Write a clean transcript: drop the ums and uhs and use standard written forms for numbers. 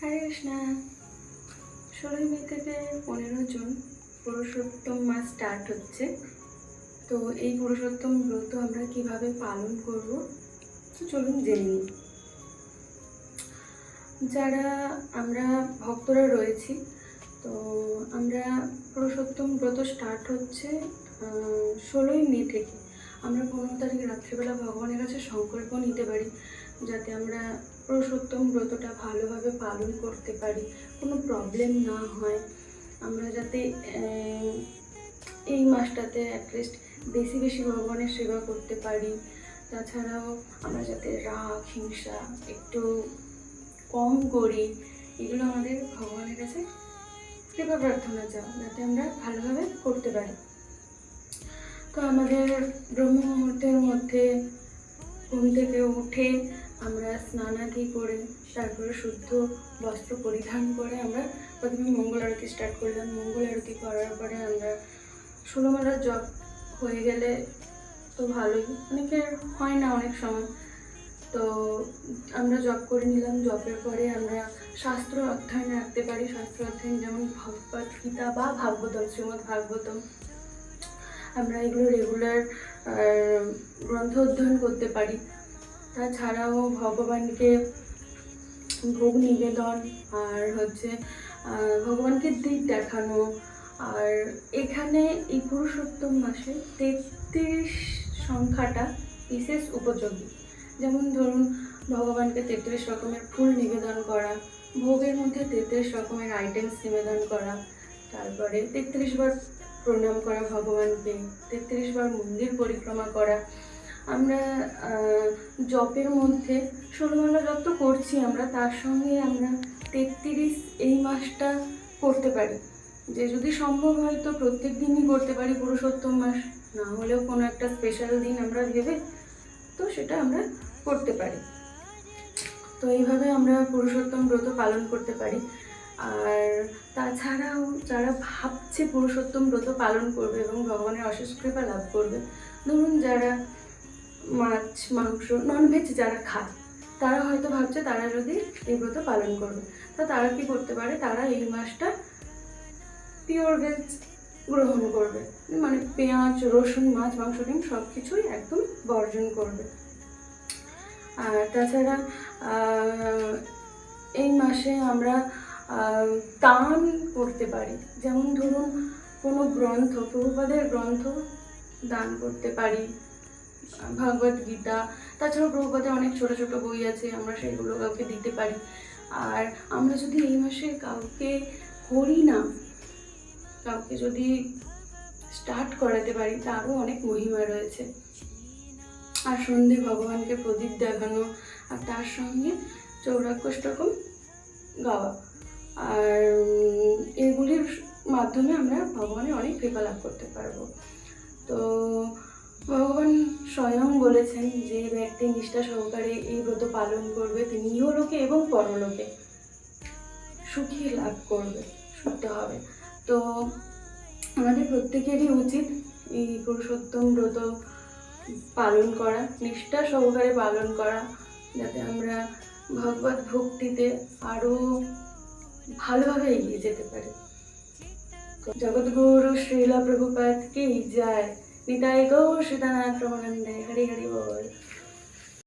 হরে কৃষ্ণা। 16 মে থেকে 15 জুন পুরুষোত্তম মাস স্টার্ট হচ্ছে। তো এই পুরুষোত্তম ব্রত আমরা কিভাবে পালন করব চলুন জেনে নিই। যারা আমরা ভক্তরা রয়েছি, তো আমরা পুরুষোত্তম ব্রত স্টার্ট হচ্ছে 16 মে থেকে। আমরা 15 তারিখ রাত্রিবেলা ভগবানের কাছে সংকল্প নিতে পারি যাতে আমরা পুরুষোত্তম ব্রতটা ভালোভাবে পালন করতে পারি, কোনো প্রবলেম না হয়। আমরা যাতে এই মাসটাতে অ্যাটলিস্ট বেশি বেশি ভগবানের সেবা করতে পারি। তাছাড়াও আমরা যাতে রাগ হিংসা একটু কম করি, এগুলো আমাদের ভগবানের কাছে কৃপা প্রার্থনা চাও যাতে আমরা ভালোভাবে করতে পারি। তো আমাদের ব্রহ্ম মুহূর্তের মধ্যে ঘুম থেকে উঠে আমরা স্নানাদি করে তারপরে শুদ্ধ বস্ত্র পরিধান করে আমরা প্রথমে মঙ্গল আরতি স্টার্ট করলাম। মঙ্গল আরতি করার পরে আমরা 16 মালার জপ হয়ে গেলে তো ভালোই, অনেকের হয় না অনেক সময়, তো আমরা জপ করে নিলাম। জপের পরে আমরা শাস্ত্র অধ্যয়ন রাখতে পারি। শাস্ত্র অধ্যয়ন যেমন ভগবদ গীতা বা ভাগবতম, শ্রীমদ্ ভাগবতম, আমরা এগুলো রেগুলার গ্রন্থ অধ্যয়ন করতে পারি। তাছাড়াও ভগবানকে ভোগ নিবেদন আর ভগবানকে দিক দেখানো। আর এখানে এই পুরুষোত্তম মাসে 33 সংখ্যাটা বিশেষ উপযোগী। যেমন ধরুন, ভগবানকে 33 রকমের ফুল নিবেদন করা, ভোগের মধ্যে 33 রকমের আইটেমস নিবেদন করা, তারপরে 33 বার প্রণাম করা ভগবানকে, 33 বার মন্দির পরিক্রমা করা। আমরা জপের মধ্যে 16 মালা জপ তো করছি আমরা, তার সঙ্গে আমরা 33 এই মাসটা করতে পারি। যে যদি সম্ভব হয় তো প্রত্যেক দিনই করতে পারি পুরুষোত্তম মাস, না হলেও কোনো একটা স্পেশাল দিন আমরা ভেবে তো সেটা আমরা করতে পারি। তো এইভাবে আমরা পুরুষোত্তম ব্রত পালন করতে পারি। আর তাছাড়াও যারা ভাবছে পুরুষোত্তম ব্রত পালন করবে এবং ভগবানের অশেষ কৃপা লাভ করবে, ধরুন যারা মাছ মাংস ননভেজ যারা খায়, তারা হয়তো ভাবছে তারা যদি এই ব্রত পালন করবে, তো তারা কি করতে পারে, তারা এই মাসটা পিওর ভেজ গ্রহণ করবে, মানে পেঁয়াজ রসুন মাছ মাংস ডিম সব কিছুই একদম বর্জন করবে। আর তাছাড়া এই মাসে আমরা দান করতে পারি। যেমন ধরুন কোনো গ্রন্থ, প্রভুপাদের গ্রন্থ দান করতে পারি, ভগবদ গীতা। তাছাড়াও প্রভুপাদের অনেক ছোট ছোট বই আছে, আমরা সেগুলো কাউকে দিতে পারি। আর আমরা যদি এই মাসে কাউকে করি না, কাউকে যদি স্টার্ট করাতে পারি, তারও অনেক মহিমা রয়েছে। আর সন্ধে ভগবানকে প্রদীপ দেখানো, আর তার সঙ্গে চৌরাক্কষ্টকম গাওয়া, আর এগুলির মাধ্যমে আমরা ভগবানের অনেক কৃপা লাভ করতে পারবো। তো ভগবান স্বয়ং বলেছেন যে ব্যক্তি নিষ্ঠা সহকারে এই ব্রত পালন করবে তিনি ইহলোকে এবং পরলোকে সুখী লাভ করবে, শুনতে হবে। তো আমাদের প্রত্যেকেরই উচিত এই পুরুষোত্তম ব্রত পালন করা, নিষ্ঠা সহকারে পালন করা, যাতে আমরা ভগবত ভক্তিতে আরও ভালোভাবে এগিয়ে যেতে পারি। জগৎগুরু শ্রীলা প্রভুপাদ কি জয়। নিতাই গৌর সীতানাথ প্রমানন্দে। হরি হরি বল।